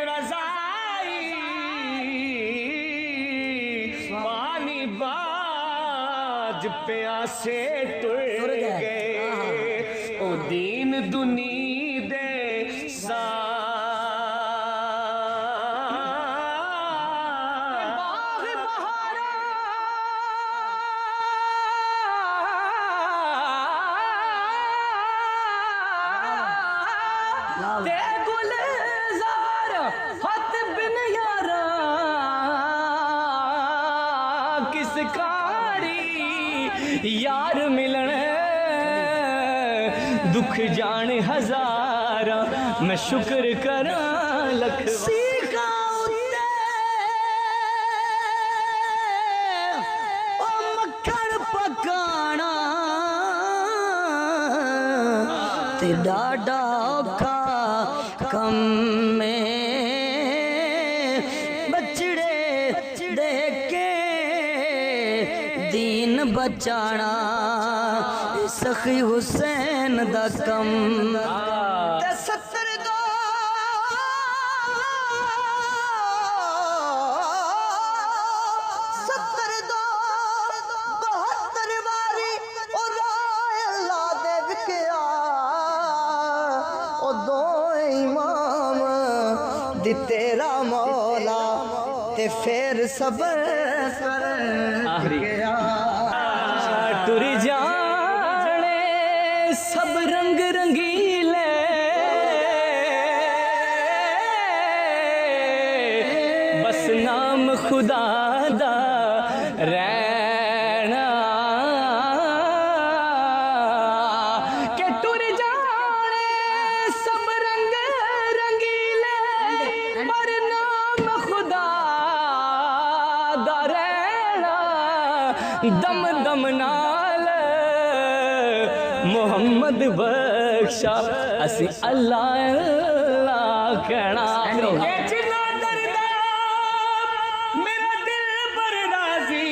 रज़ाई पानी बाज प्यासे तुर गए ओ दीन दुनी दे गुलजार हथ बिन यारा किस कारी यार मिलन दुख जाने हजारा मैं शुक्र करा लख सीखा ओ मक्खन पकाना ते डाडा औखा कम में बचड़े दे के दीन बचाना सखी हुसैन दा कम ते 70 दो तेरा मौला ते फिर सबर कर गया टुर जाने सब रंग रंगीले बस नाम खुदा दा रहना के टुर जाने सब रंग रंगीले पर नाम खुदा दा रहना दम दम नाल मोहम्मद बख्शा असी अल्लाह अल्लाह कहना जिन्ना दरदा मेरा दिल पर राजी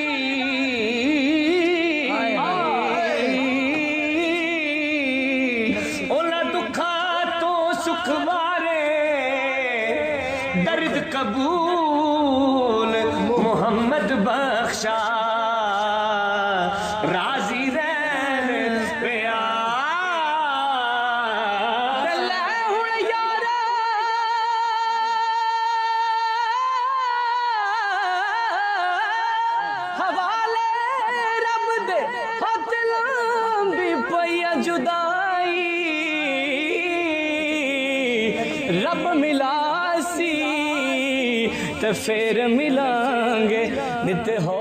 ओला दुखा तो सुख वारे दर्द कबूल मोहम्मद बख्शा राजी रहन पिया हवाले रब दे हथ लंबी पईया जुदाई रब मिलासी ते फिर मिलांगे नित हो